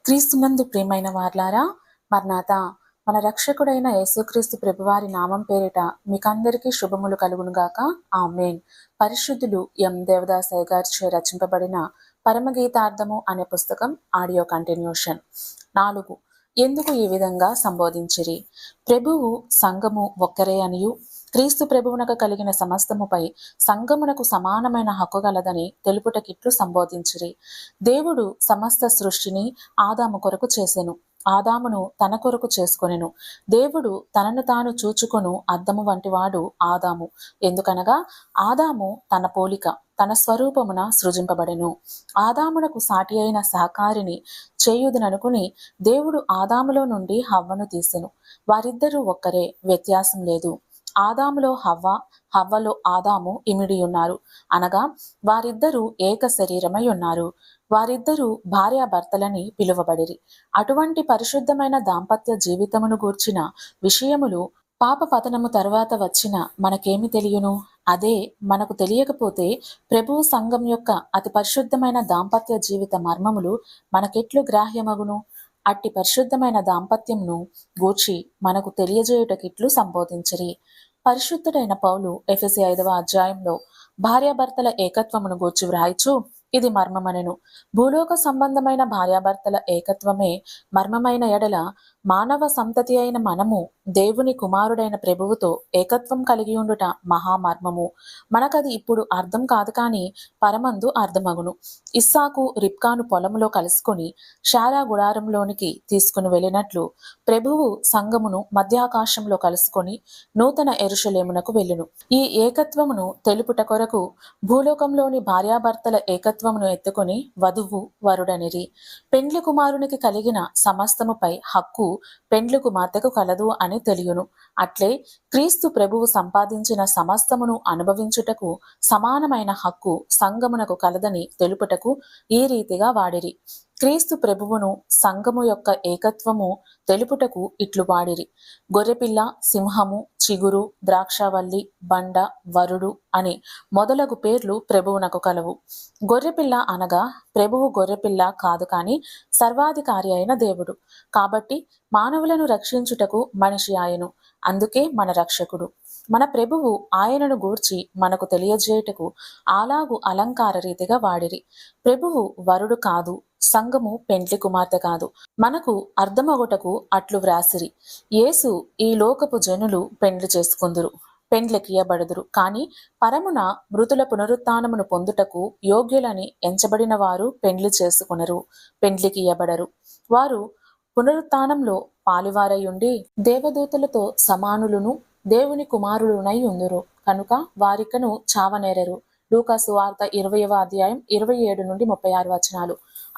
క్రీస్తునందు ప్రియమైన వార్లారా, మర్నాథ మన రక్షకుడైన యేసుక్రీస్తు ప్రభువారి నామం పేరిట మీకందరికీ శుభములు కలుగునుగాక. ఆమేన్. పరిశుద్ధులు ఎం దేవదాసయ్య గారిచే రచింపబడిన పరమగీతార్థము అనే పుస్తకం ఆడియో కంటిన్యూషన్. 4. ఎందుకు ఈ విధంగా సంబోధించిరి? ప్రభువు సంఘము ఒక్కరే అనియు క్రీస్తు ప్రభువునకు కలిగిన సమస్తముపై సంఘమునకు సమానమైన హక్కు గలదని తెలుపుటకిట్లు సంబోధించిరి. దేవుడు సమస్త సృష్టిని ఆదాము కొరకు చేసెను. ఆదామును తన కొరకు చేసుకొనెను. దేవుడు తనను తాను చూచుకొను అద్దము వంటివాడు ఆదాము. ఎందుకనగా ఆదాము తన పోలిక తన స్వరూపమున సృజింపబడెను. ఆదామునకు సాటి అయిన సహకారిని చేయుదుననుకుని దేవుడు ఆదాములో నుండి హవ్వను తీసెను. వారిద్దరూ ఒక్కరే, వ్యత్యాసం లేదు. ఆదాములో హవ్వ, హవ్వలో ఆదాము ఇమిడి ఉన్నారు. అనగా వారిద్దరూ ఏక శరీరమై ఉన్నారు. వారిద్దరూ భార్యాభర్తలని పిలువబడిరి. అటువంటి పరిశుద్ధమైన దాంపత్య జీవితమును గూర్చిన విషయములు పాప పతనము తరువాత వచ్చిన మనకేమి తెలియను? అదే మనకు తెలియకపోతే ప్రభువు సంఘం యొక్క అతి పరిశుద్ధమైన దాంపత్య జీవిత మర్మములు మనకెట్లు గ్రాహ్యమగును? అట్టి పరిశుద్ధమైన దాంపత్యంను గూర్చి మనకు తెలియజేయుటకిట్లు సంబోధించిరి. పరిశుద్ధుడైన పౌలు ఎఫెసీ 5వ అధ్యాయంలో భార్యాభర్తల ఏకత్వమును గూర్చి వ్రాయిచు ఇది మర్మమనెను. భూలోక సంబంధమైన భార్యాభర్తల ఏకత్వమే మర్మమైన ఎడల మానవ సంతతి అయిన మనము దేవుని కుమారుడైన ప్రభువుతో ఏకత్వం కలిగి ఉండుట మహామర్మము. మనకది ఇప్పుడు అర్థం కాదు, కానీ పరమందు అర్థమగును. ఇస్సాకు రిబ్కాను పొలములో కలుసుకొని శారా గుడారంలోనికి తీసుకుని వెళ్ళినట్లు ప్రభువు సంఘమును మధ్యాకాశంలో కలుసుకొని నూతన యెరూషలేమునకు వెళ్ళును. ఈ ఏకత్వమును తెలుపుట కొరకు భూలోకంలోని భార్యాభర్తల ఏకత్వమును ఎత్తుకొని వధువు వరుడనిరి. పెండ్లి కుమారునికి కలిగిన సమస్తముపై హక్కు పెండ్లి కుమార్తెకు కలదు అని తెలియను. అట్లే క్రీస్తు ప్రభువు సంపాదించిన సమస్తమును అనుభవించుటకు సమానమైన హక్కు సంఘమునకు కలదని తెలుపుటకు ఈ రీతిగా వాడిరి. క్రీస్తు ప్రభువును సంఘము యొక్క ఏకత్వము తెలుపుటకు ఇట్లు వాడిరి. గొర్రెపిల్ల, సింహము, చిగురు, ద్రాక్షవల్లి, బండ, వరుడు అని మొదలగు పేర్లు ప్రభువునకు కలవు. గొర్రెపిల్ల అనగా ప్రభువు గొర్రెపిల్ల కాదు, కానీ సర్వాధికారి అయిన దేవుడు. కాబట్టి మానవులను రక్షించుటకు మనిషి ఆయను. అందుకే మన రక్షకుడు. మన ప్రభువు ఆయనను గూర్చి మనకు తెలియజేయుటకు అలాగు అలంకార రీతిగా వాడిరి. ప్రభువు వరుడు కాదు, సంఘము పెండ్లి కుమార్తె కాదు. మనకు అర్థమగుటకు అట్లు వ్రాసిరి. యేసు ఈ లోకపు జనులు పెండ్లి చేసుకుందురు, పెండ్లికియబడుదురు, కానీ పరమున మృతుల పునరుత్థానమును పొందుటకు యోగ్యులని ఎంచబడిన వారు పెండ్లి చేసుకొనరు, పెండ్లికియబడరు. వారు పునరుత్థానంలో పాలివారయుండి దేవదూతలతో సమానులును దేవుని కుమారులునై ఉందురు కనుక వారికను చావనేరరు. లూకా సువార్త 20వ అధ్యాయం 27 నుండి 36 వచనాలు.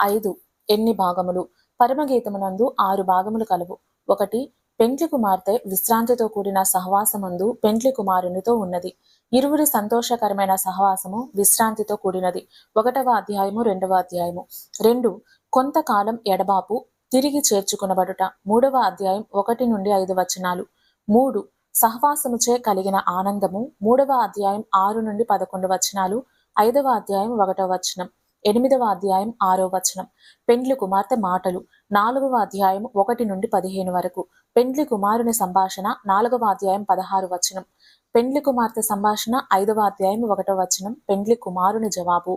5. ఎన్ని భాగములు? పరమగీతమునందు 6 భాగములు కలవు. 1. పెండ్లి కుమార్తె విశ్రాంతితో కూడిన సహవాసమందు పెండ్లి కుమారునితో ఉన్నది. ఇరువురి సంతోషకరమైన సహవాసము విశ్రాంతితో కూడినది. 1వ అధ్యాయము 2వ అధ్యాయము. 2. కొంతకాలం ఎడబాపు తిరిగి చేర్చుకునబడుట. 3వ అధ్యాయం 1 నుండి 5 వచనాలు. 3. సహవాసముచే కలిగిన ఆనందము. 3వ అధ్యాయం 6 నుండి 11 వచనాలు. 5వ అధ్యాయం 1వ వచనం. 8వ అధ్యాయం 6వ వచనం. పెండ్లి కుమార్తె మాటలు. 4వ అధ్యాయం 1 నుండి 15 వరకు. పెండ్లి కుమారుని సంభాషణ. 4వ అధ్యాయం 16 వచనం. పెండ్లి కుమార్తె సంభాషణ. 5వ అధ్యాయం 1వ వచనం. పెండ్లి కుమారుని జవాబు.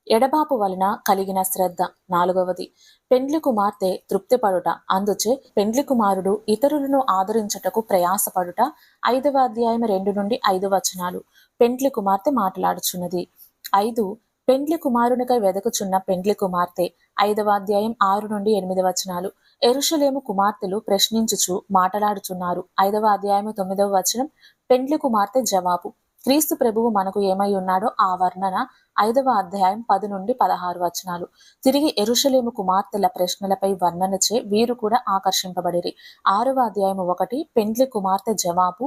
ఎడబాపు వలన కలిగిన శ్రద్ధ. 4వది. పెండ్లి కుమార్తె తృప్తిపడుట, అందుచే పెండ్లి కుమారుడు ఇతరులను ఆదరించుటకు ప్రయాసపడుట. 5వ అధ్యాయం 2 నుండి 5 వచనాలు. పెండ్లి కుమార్తె మాట్లాడుచున్నది. 5. పెండ్లి కుమారునికై వెదకుచున్న పెండ్లి కుమార్తె. 5వ అధ్యాయం 6 నుండి 8 వచనాలు. యెరూషలేము కుమార్తెలు ప్రశ్నించుచు మాట్లాడుచున్నారు. 5వ అధ్యాయం 9వ వచనం. పెండ్లి కుమార్తె జవాబు. క్రీస్తు ప్రభువు మనకు ఏమై ఉన్నాడో ఆ వర్ణన. 5వ అధ్యాయం 10 నుండి 16 వచనాలు. తిరిగి యెరూషలేము కుమార్తెల ప్రశ్నలపై వర్ణనచే వీరు కూడా ఆకర్షింపబడిరి. 6వ అధ్యాయం 1. పెండ్లి కుమార్తె జవాబు.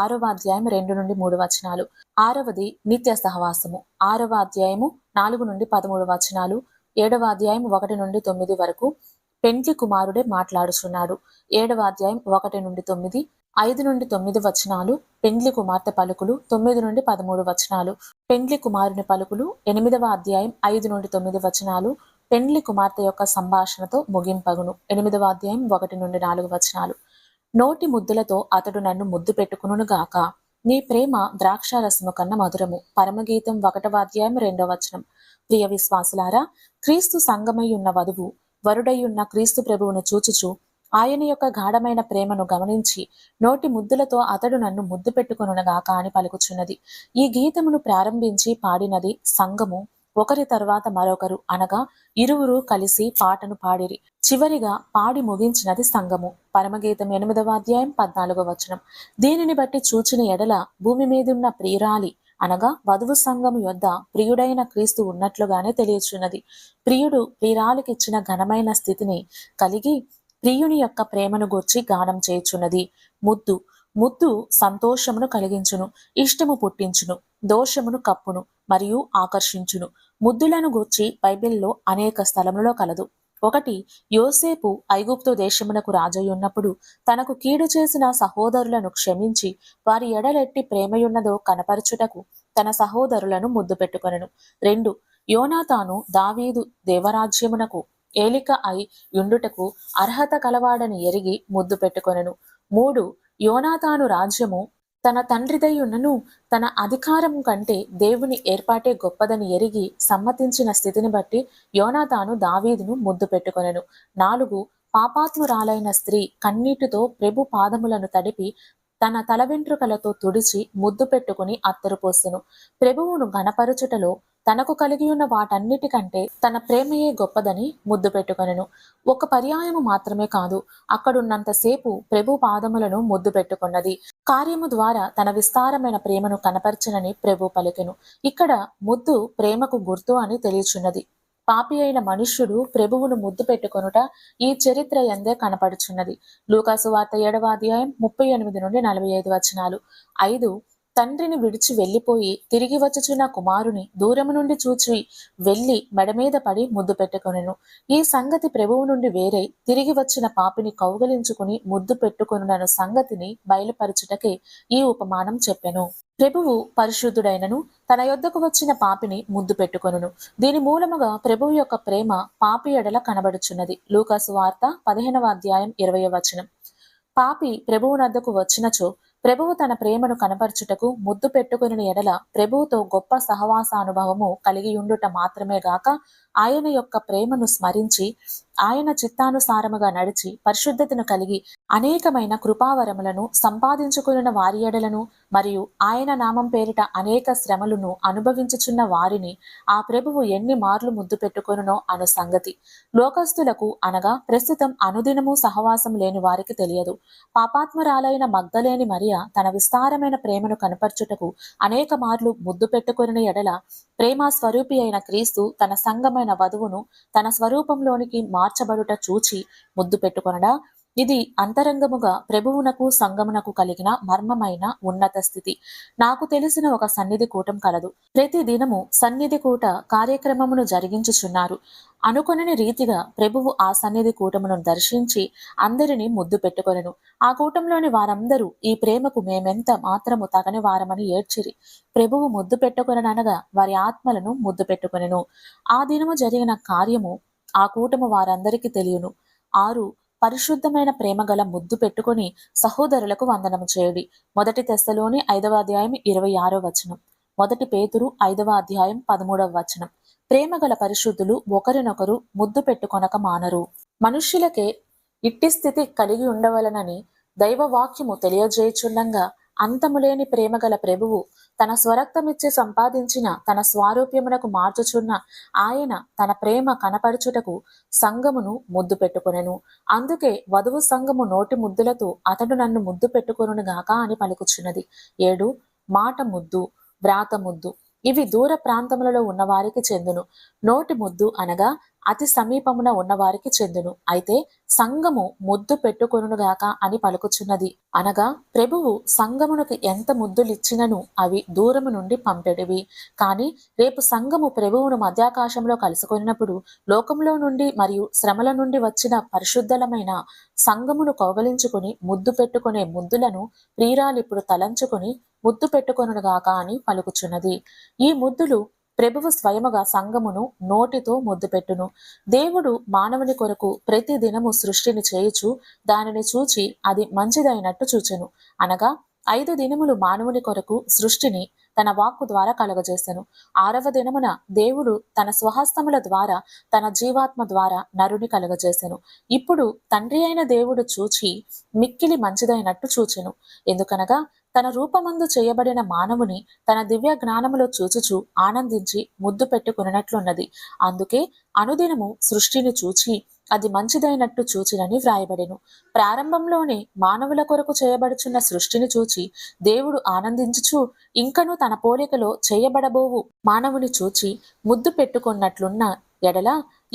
6వ అధ్యాయం 2 నుండి 3 వచనాలు. 6వది నిత్య సహవాసము. 6వ అధ్యాయము 4 నుండి 13 వచనాలు. 7వ అధ్యాయం 1 నుండి 9 వరకు. పెండ్లి కుమారుడే మాట్లాడుచున్నాడు. 7వ అధ్యాయం 1 నుండి 9. 5 నుండి 9 వచనాలు. పెండ్లి కుమార్తె పలుకులు. 9 నుండి 13 వచనాలు. పెండ్లి కుమారుని పలుకులు. 8వ అధ్యాయం 5 నుండి 9 వచనాలు. పెండ్లి కుమార్తె యొక్క సంభాషణతో ముగింపగును. 8వ అధ్యాయం 1-4 వచనాలు. నోటి ముద్దులతో అతడు నన్ను ముద్దు పెట్టుకును గాక. నీ ప్రేమ ద్రాక్షారసము కన్నా మధురము. పరమగీతం 1వ అధ్యాయం 2వ వచనం. ప్రియ విశ్వాసులారా, క్రీస్తు సంగమై ఉన్న వధువు వరుడై ఉన్న క్రీస్తు ప్రభువును చూచుచు ఆయన యొక్క గాఢమైన ప్రేమను గమనించి నోటి ముద్దులతో అతడు నన్ను ముద్దు పెట్టుకొనుగాక అని పలుకుచున్నది. ఈ గీతమును ప్రారంభించి పాడినది సంఘము. ఒకరి తరువాత మరొకరు అనగా ఇరువురు కలిసి పాటను పాడిరి. చివరిగా పాడి ముగించినది సంఘము. పరమగీతం 8వ అధ్యాయం 14వ వచనం. దీనిని బట్టి చూచిన ఎడల భూమి మీదున్న ప్రియురాలి అనగా వధువు సంఘము యొద్ద ప్రియుడైన క్రీస్తు ఉన్నట్లుగానే తెలియచున్నది. ప్రియుడు ప్రియురాలికిచ్చిన ఘనమైన స్థితిని కలిగి ప్రియుని యొక్క ప్రేమను గూర్చి గానం చేయుచున్నది. ముద్దు ముద్దు సంతోషమును కలిగించును, ఇష్టము పుట్టించును, దోషమును కప్పును మరియు ఆకర్షించును. ముద్దులను గూర్చి బైబిల్లో అనేక స్థలములలో కలదు. 1. యోసేపు ఐగుప్తు దేశమునకు రాజయ్యున్నప్పుడు తనకు కీడు చేసిన సహోదరులను క్షమించి వారి ఎడలెట్టి ప్రేమయున్నదో కనపరచుటకు తన సహోదరులను ముద్దు పెట్టుకొనెను. 2. యోనాతాను దావీదు దేవరాజ్యమునకు ఏలిక అయి యుండుటకు అర్హత కలవాడని ఎరిగి ముద్దు పెట్టుకొనెను. 3. యోనాతాను రాజ్యము తన తండ్రిదయ్యున్నను తన అధికారం కంటే దేవుని ఏర్పాటే గొప్పదని ఎరిగి సమ్మతించిన స్థితిని బట్టి యోనాతాను దావీదును ముద్దు పెట్టుకొనెను. 4. పాపాత్మురాలైన స్త్రీ కన్నీటితో ప్రభు పాదములను తడిపి తన తల వెంట్రుకలతో తుడిచి ముద్దు పెట్టుకుని అత్తరు పోసెను. ప్రభువును గణపరచుటలో తనకు కలిగి ఉన్న వాటన్నిటికంటే తన ప్రేమయే గొప్పదని ముద్దు పెట్టుకొనెను. ఒక పర్యాయము మాత్రమే కాదు, అక్కడున్నంతసేపు ప్రభు పాదములను ముద్దు పెట్టుకున్నది. కార్యము ద్వారా తన విస్తారమైన ప్రేమను కనపరచనని ప్రభు పలికెను. ఇక్కడ ముద్దు ప్రేమకు గుర్తు అని తెలియచున్నది. పాపి అయిన మనుష్యుడు ప్రభువును ముద్దు పెట్టుకొనుట ఈ చరిత్ర యందే కనపడుచున్నది. లూకాసు వార్త 7వ అధ్యాయం 38-45 వచనాలు. 5. తండ్రిని విడిచి వెళ్లిపోయి తిరిగి వచ్చుచున్న కుమారుని దూరము నుండి చూచి వెళ్లి మెడమీద పడి ముద్దు పెట్టుకొనెను. ఈ సంగతి ప్రభువు నుండి వేరే తిరిగి వచ్చిన పాపిని కౌగలించుకుని ముద్దు పెట్టుకొనున్న సంగతిని బయలుపరచుటకే ఈ ఉపమానం చెప్పెను. ప్రభువు పరిశుద్ధుడైనను తన యొద్దకు వచ్చిన పాపిని ముద్దు పెట్టుకొనును. దీని మూలముగా ప్రభువు యొక్క ప్రేమ పాపి ఎడల కనబడుచున్నది. లూకాసు వార్త 15వ అధ్యాయం 20వ వచనం. పాపి ప్రభువునద్దకు వచ్చినచో ప్రభువు తన ప్రేమను కనపరచుటకు ముద్దు పెట్టుకుని ఎడల ప్రభువుతో గొప్ప సహవాసానుభవము కలిగి ఉండుట మాత్రమే గాక ఆయన యొక్క ప్రేమను స్మరించి ఆయన చిత్తానుసారముగా నడిచి పరిశుద్ధతను కలిగి అనేకమైన కృపావరములను సంపాదించుకున్న వారి ఎడలను మరియు ఆయన నామం పేరిట అనేక శ్రమలను అనుభవించుచున్న వారిని ఆ ప్రభువు ఎన్ని మార్లు ముద్దు పెట్టుకొనునో అను సంగతి లోకస్తులకు అనగా ప్రస్తుతం అనుదినము సహవాసం లేని వారికి తెలియదు. పాపాత్మరాలైన మగ్దలేని మరియ తన విస్తారమైన ప్రేమను కనపరచుటకు అనేక మార్లు ముద్దు పెట్టుకొనిన ఎడల ప్రేమ స్వరూపి అయిన క్రీస్తు తన సంగమైన వధువును తన స్వరూపంలోనికి మార్చబడుట చూచి ముద్దు పెట్టుకొనడా ఇది అంతరంగముగా ప్రభువునకు సంగమునకు కలిగిన మర్మమైన ఉన్నత స్థితి. నాకు తెలిసిన ఒక సన్నిధి కూటం కలదు. ప్రతి దినము సన్నిధి కూట కార్యక్రమమును జరిగించుచున్నారు. అనుకొనని రీతిగా ప్రభువు ఆ సన్నిధి కూటమును దర్శించి అందరినీ ముద్దు పెట్టుకొనెను. ఆ కూటంలోని వారందరూ ఈ ప్రేమకు మేమెంత మాత్రము తగని వారమని ఏడ్చిరి. ప్రభువు ముద్దు పెట్టుకొననగా వారి ఆత్మలను ముద్దు పెట్టుకొనెను. ఆ దినము జరిగిన కార్యము ఆ కూటము వారందరికీ తెలియను. 6. పరిశుద్ధమైన ప్రేమ గల ముద్దు పెట్టుకుని సహోదరులకు వందనము చేయుడి. 1 తెస్సలోని 5వ అధ్యాయం 26వ వచనం. 1 పేతురు 5వ అధ్యాయం 13వ వచనం. ప్రేమ గల పరిశుద్ధులు ఒకరినొకరు ముద్దు పెట్టుకొనక మానరు. మనుష్యులకే ఇట్టి స్థితి కలిగి ఉండవలనని దైవవాక్యము తెలియజేయుచుండగా అంతములేని ప్రేమ గల ప్రభువు తన స్వరక్తమిచ్చి సంపాదించిన తన స్వారూప్యమునకు మార్చుచున్న ఆయన తన ప్రేమ కనపరచుటకు సంగమును ముద్దు పెట్టుకొనెను. అందుకే వధువు సంగము నోటి ముద్దులతో అతడు నన్ను ముద్దు పెట్టుకొనుగాక అని పలుకుచున్నది. 7. మాట ముద్దు, వ్రాత ముద్దు ఇవి దూర ప్రాంతములలో ఉన్నవారికి చెందును. నోటి ముద్దు అనగా అతి సమీపమున ఉన్నవారికి చెందును. అయితే సంఘము ముద్దు పెట్టుకొనుగాక అని పలుకుచున్నది అనగా ప్రభువు సంఘమునకు ఎంత ముద్దులిచ్చినను అవి దూరము నుండి పంపెడివి. కానీ రేపు సంఘము ప్రభువును మధ్యాకాశంలో కలుసుకొనినప్పుడు లోకంలో నుండి మరియు శ్రమల నుండి వచ్చిన పరిశుద్ధలమైన సంఘమును కౌగలించుకుని ముద్దు పెట్టుకునే ముద్దులను ప్రియురాలిప్పుడు తలంచుకుని ముద్దు పెట్టుకొనుగాక అని పలుకుచున్నది. ఈ ముద్దులు ప్రభువు స్వయముగా సంఘమును నోటితో ముద్దు పెట్టును. దేవుడు మానవుని కొరకు ప్రతి దినము సృష్టిని చేయుచు దానిని చూచి అది మంచిదైనట్టు చూచెను. అనగా 5 దినములు మానవుని కొరకు సృష్టిని తన వాక్కు ద్వారా కలుగజేసెను. 6వ దినమున దేవుడు తన స్వహస్తముల ద్వారా తన జీవాత్మ ద్వారా నరుని కలుగజేసెను. ఇప్పుడు తండ్రి అయిన దేవుడు చూచి మిక్కిలి మంచిదైనట్టు చూచెను. ఎందుకనగా తన రూపమందు చేయబడిన మానవుని తన దివ్య జ్ఞానములో చూచుచు ఆనందించి ముద్దు పెట్టుకున్నట్లున్నది. అందుకే అనుదినము సృష్టిని చూచి అది మంచిదైనట్టు చూచినని వ్రాయబడెను. ప్రారంభంలోనే మానవుల కొరకు చేయబడుచున్న సృష్టిని చూచి దేవుడు ఆనందించుచు ఇంకను తన పోలికలో చేయబడబోవు మానవుని చూచి ముద్దు పెట్టుకున్నట్లున్న ఎడల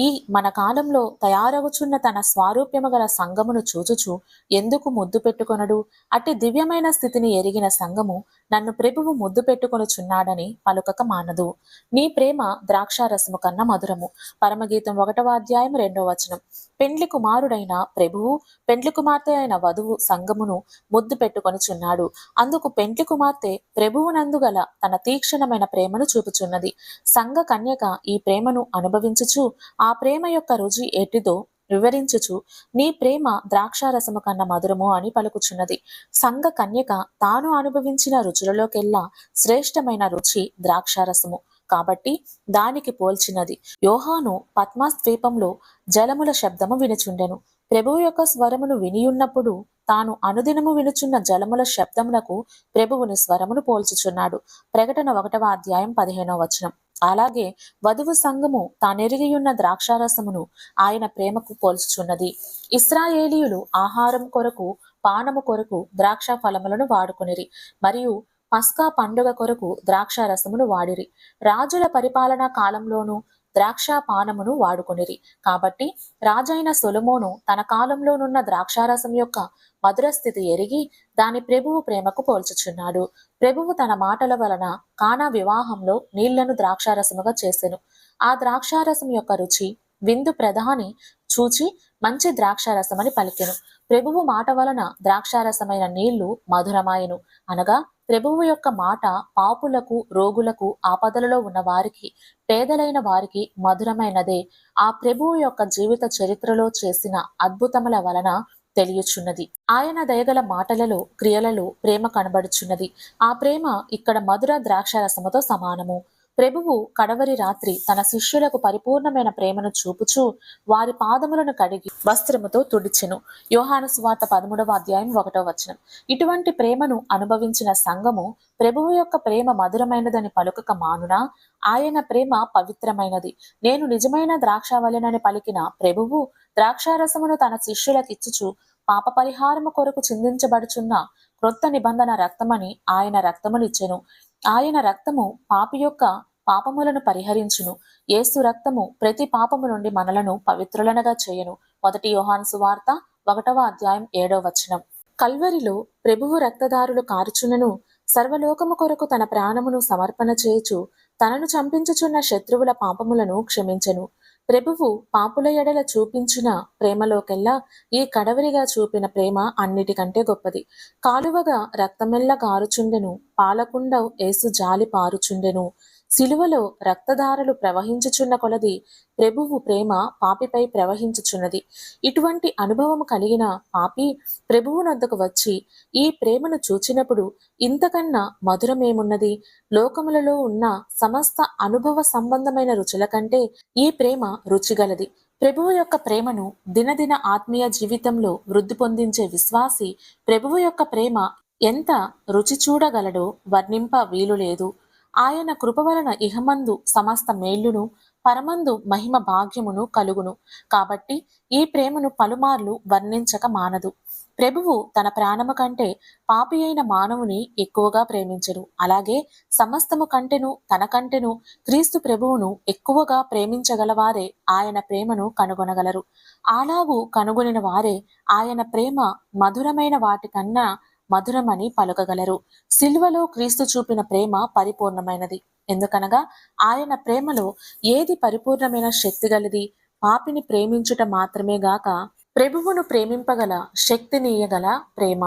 ఈ మన కాలంలో తయారవుచున్న తన స్వారూప్యము గల సంఘమును చూచుచు ఎందుకు ముద్దు పెట్టుకొనడు? అట్టి దివ్యమైన స్థితిని ఎరిగిన సంఘము నన్ను ప్రభువు ముద్దు పెట్టుకొనుచున్నాడని పలుకక మానదు. నీ ప్రేమ ద్రాక్షారసము కన్నా మధురము. పరమగీతం 1వ అధ్యాయం 2వ వచనం. పెండ్లి కుమారుడైన ప్రభువు పెండ్లి కుమార్తె అయిన వధువు సంఘమును ముద్దు పెట్టుకొనుచున్నాడు. అందుకు పెండ్లి కుమార్తె ప్రభువునందు గల తన తీక్షణమైన ప్రేమను చూపుచున్నది. సంఘ కన్యక ఈ ప్రేమను అనుభవించుచు ఆ ప్రేమ యొక్క రుచి ఎట్టిదో వివరించుచు నీ ప్రేమ ద్రాక్షారసము కన్నా మధురము అని పలుకుచున్నది. సంఘ కన్యక తాను అనుభవించిన రుచులలోకెల్లా శ్రేష్టమైన రుచి ద్రాక్షారసము కాబట్టి దానికి పోల్చినది. యోహాను పద్మాస్ ద్వీపంలో జలముల శబ్దము వినుచుండెను. ప్రభువు యొక్క స్వరమును వినియున్నప్పుడు తాను అనుదినము వినుచున్న జలముల శబ్దమునకు ప్రభువుని స్వరమును పోల్చుచున్నాడు. ప్రకటన 1వ అధ్యాయం 15వ వచనం. అలాగే వధువు సంఘము తానెరిగియున్న ద్రాక్షారసమును ఆయన ప్రేమకు పోల్చుచున్నది. ఇశ్రాయేలీయులు ఆహారం కొరకు పానము కొరకు ద్రాక్ష ఫలములను వాడుకొనిరి మరియు పస్కా పండుగ కొరకు ద్రాక్షారసమును వాడిరి. రాజుల పరిపాలనా కాలంలోనూ ద్రాక్ష పానమును వాడుకొనిరి. కాబట్టి రాజైన సొలొమోను తన కాలంలోనున్న ద్రాక్షారసం యొక్క మధుర స్థితి ఎరిగి దాని ప్రభువు ప్రేమకు పోల్చుచున్నాడు. ప్రభువు తన మాటల వలన కానా వివాహంలో నీళ్లను ద్రాక్షారసముగా చేసెను. ఆ ద్రాక్షారసం యొక్క రుచి విందు ప్రధాని చూచి మంచి ద్రాక్షారసమని పలికెను. ప్రభువు మాట వలన ద్రాక్షారసమైన నీళ్లు మధురమాయెను. అనగా ప్రభువు యొక్క మాట పాపులకు, రోగులకు, ఆపదలలో ఉన్న వారికి, పేదలైన వారికి మధురమైనదే. ఆ ప్రభువు యొక్క జీవిత చరిత్రలో చేసిన అద్భుతముల వలన తెలియచున్నది. ఆయన దయగల మాటలలో, క్రియలలో ప్రేమ కనబడుచున్నది. ఆ ప్రేమ ఇక్కడ మధుర ద్రాక్షారసముతో సమానము. ప్రభువు కడవరి రాత్రి తన శిష్యులకు పరిపూర్ణమైన ప్రేమను చూపుచూ వారి పాదములను కడిగి వస్త్రముతో తుడిచెను. యోహాను సువార్త 13వ అధ్యాయం 1వ వచనం. ఇటువంటి ప్రేమను అనుభవించిన సంఘము ప్రభువు యొక్క ప్రేమ మధురమైనదని పలుకక మానునా? ఆయన ప్రేమ పవిత్రమైనది. నేను నిజమైన ద్రాక్షావలెనని పలికిన ప్రభువు ద్రాక్షారసమును తన శిష్యులకిచ్చుచు పాప పరిహారము కొరకు చిందించబడుచున్న క్రొత్త నిబంధన రక్తమని ఆయన రక్తమునిచ్చెను. ఆయన రక్తము పాపి యొక్క పాపములను పరిహరించును. యేసు రక్తము ప్రతి పాపము నుండి మనలను పవిత్రులనగా చేయను. 1 యోహాను సువార్త 1వ అధ్యాయం 7వ వచనం. కల్వరిలో ప్రభువు రక్తదారులు కారుచునను సర్వలోకము కొరకు తన ప్రాణమును సమర్పణ చేయుచు తనను చంపించుచున్న శత్రువుల పాపములను క్షమించెను. ప్రభువు పాపుల ఎడల చూపించిన ప్రేమలోకెల్లా ఈ కడవరిగా చూపిన ప్రేమ అన్నిటికంటే గొప్పది. కాలువగా రక్తమెల్ల కారుచుండెను, పాలకుండ యేసు జాలి పారుచుండెను. సిలువలో రక్తధారలు ప్రవహించుచున్న కొలది ప్రభువు ప్రేమ పాపిపై ప్రవహించుచున్నది. ఇటువంటి అనుభవము కలిగిన పాపి ప్రభువునొద్దకు వచ్చి ఈ ప్రేమను చూచినప్పుడు ఇంతకన్నా మధురమేమున్నది? లోకములలో ఉన్న సమస్త అనుభవ సంబంధమైన రుచుల కంటే ఈ ప్రేమ రుచిగలది. ప్రభువు యొక్క ప్రేమను దినదిన ఆత్మీయ జీవితంలో వృద్ధి పొందించే విశ్వాసి ప్రభువు యొక్క ప్రేమ ఎంత రుచి చూడగలడో వర్ణింప వీలు లేదు. ఆయన కృప వలన ఇహమందు సమస్త మేళ్లును, పరమందు మహిమ భాగ్యమును కలుగును. కాబట్టి ఈ ప్రేమను పలుమార్లు వర్ణించక మానదు. ప్రభువు తన ప్రాణము కంటే పాపి అయిన మానవుని ఎక్కువగా ప్రేమించెను. అలాగే సమస్తము కంటెను తన కంటెను క్రీస్తు ప్రభువును ఎక్కువగా ప్రేమించగలవారే ఆయన ప్రేమను కనుగొనగలరు. అలాగూ కనుగొనిన వారే ఆయన ప్రేమ మధురమైన వాటికన్నా మధురమని పలుకగలరు. సిలువలో క్రీస్తు చూపిన ప్రేమ పరిపూర్ణమైనది. ఎందుకనగా ఆయన ప్రేమలో ఏది పరిపూర్ణమైన శక్తి గలది? పాపిని ప్రేమించుట మాత్రమే గాక ప్రభువును ప్రేమింపగల శక్తినీయగల ప్రేమ.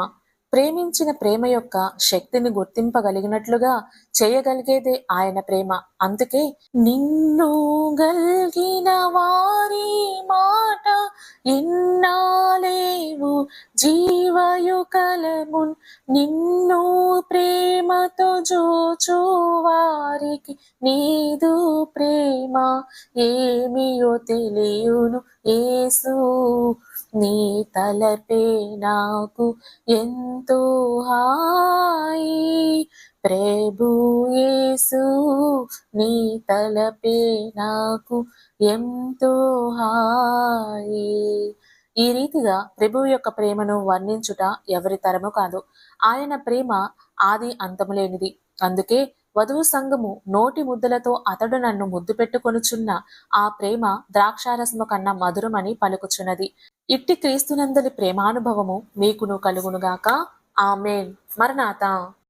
ప్రేమించిన ప్రేమ యొక్క శక్తిని గుర్తింపగలిగినట్లుగా చేయగలిగేదే ఆయన ప్రేమ. అందుకే నిన్ను గల్గిన వారి మాట ఇన్నాలేవు జీవయుకలమున్ నిన్ను ప్రేమతో జోచు వారికి నీదు ప్రేమ ఏమియో తెలియును యేసు నీ తలపే నాకు ఎంతో హాయి ప్రభు యేసు నీ తలపే నాకు ఎంతో హాయి. ఈ రీతిగా ప్రభువు యొక్క ప్రేమను వర్ణించుట ఎవరి తరము కాదు. ఆయన ప్రేమ ఆది అంతము లేనిది. అందుకే వధువు సంఘము నోటి ముద్దలతో అతడు నన్ను ముద్దు పెట్టుకొనుచున్న ఆ ప్రేమ ద్రాక్షారసము కన్నా మధురమని పలుకుచున్నది. ఇట్టి క్రీస్తునందలి ప్రేమానుభవము మీకును కలుగునుగాక. ఆమేన్. మరణాత.